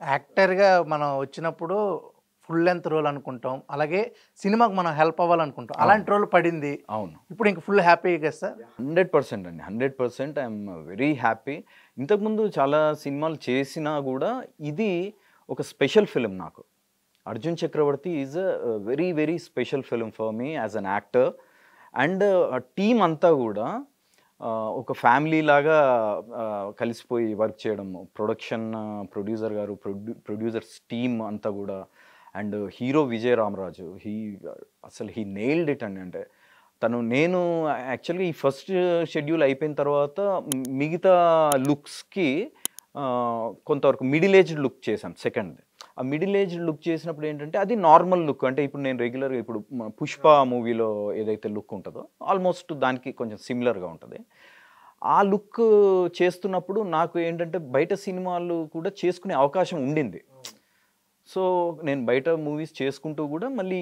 యాక్టర్‌గా మనం వచ్చినప్పుడు ఫుల్ లెంగ్త్ రోల్ అనుకుంటాం. అలాగే సినిమాకి మనం హెల్ప్ అవ్వాలనుకుంటాం. అవును. అలాంటి రోల్ పడింది. అవును. ఇప్పుడు ఇంక ఫుల్ హ్యాపీ కదా సార్? 100% అండి. 100% ఐయామ్ వెరీ హ్యాపీ. ఇంతకుముందు చాలా సినిమాలు చేసినా గూడా ఇది ఒక స్పెషల్ ఫిల్మ్ నాకు. 'Arjun Chakravarthy' is very, very special film for me as an actor. And team అంతా గూడా ఒక ఫ్యామిలీ లాగా కలిసిపోయి వర్క్ చేయడము. ప్రొడ్యూసర్ గారు, ప్రొడ్యూసర్స్ టీమ్ అంతా గూడా అండ్ హీరో విజయ్ రామరాజు. అసలు హీ నెయిల్డ్ ఇట్ అండి. అంటే నేను యాక్చువల్‌గా ఈ ఫస్ట్ షెడ్యూల్ అయిపోయిన తర్వాత మిగతా లుక్స్‌కి కొంతవరకు మిడిల్ ఏజ్డ్ లుక్ చేశాను సెకండ్‌ది. ఆ మిడిల్ ఏజ్డ్ లుక్ చేసినప్పుడు ఏంటంటే అది నార్మల్ లుక్. అంటే ఇప్పుడు నేను రెగ్యులర్‌గా ఇప్పుడు 'పుష్ప' మూవీలో ఏదైతే లుక్ ఉంటదో ఆల్‌మోస్ట్ దానికి కొంచెం సిమిలర్‌గా ఉంటది. ఆ లుక్ చేస్తున్నప్పుడు నాకు ఏంటంటే బయట సినిమాలు కూడా చేసుకునే అవకాశం ఉండింది. సో, నేను బయట మూవీస్ చేసుకుంటూ గూడా మళ్ళీ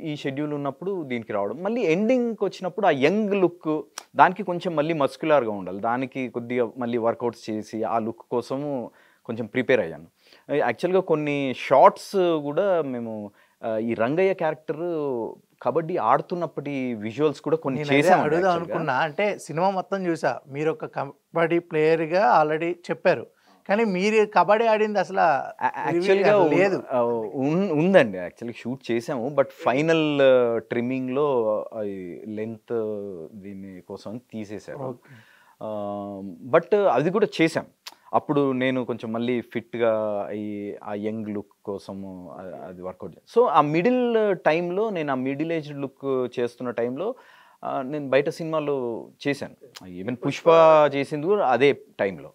ఈ షెడ్యూల్ ఉన్నప్పుడు దీనికి రావడం. మళ్ళీ ఎండింగ్‌కొచ్చినప్పుడు ఆ యంగ్ లుక్ దానికి కొంచెం మళ్ళీ మస్క్యులర్‌గా ఉండాలి. దానికి కొద్దిగా మళ్ళీ వర్కౌట్స్ చేసి ఆ లుక్ కోసము కొంచెం ప్రిపేర్ అయ్యాను. యాక్చువల్‌గా కొన్ని షాట్స్ గూడా మేము ఈ రంగయ్య క్యారెక్టరు కబడ్డీ ఆడుతున్నప్పటి విజువల్స్ కూడా కొన్ని నేనదే చేశామండి అడుగుదాం యాక్చువల్‌గా. అనుకున్నా. అంటే సినిమా మొత్తం చూసా. మీరొక కబడ్డీ ప్లేయర్‌గా ఆల్రెడీ చెప్పారు. కానీ మీరు కబడ్డీ ఆడింది అసల యాక్చువల్‌గా అసలు లేదు. ఉందండి. యాక్చువల్‌గా షూట్ చేసాము. బట్ ఫైనల్ ట్రిమ్మింగ్‌లో అది లెంత్ దీని కోసం తీసేశారు. ఓకే. బట్ అది కూడా చేశాం. అప్పుడు నేను కొంచెం మళ్ళీ ఫిట్‌గా అయ్యి ఆ యంగ్ లుక్ కోసము అది వర్కౌట్ సో, ఆ మిడిల్ టైమ్‌లో నేను ఆ మిడిల్ ఏజ్డ్ లుక్ చేస్తున్న టైంలో నేను బయట సినిమాలు చేశాను. ఈవెన్ 'పుష్ప' చేసింది కూడా అదే టైంలో.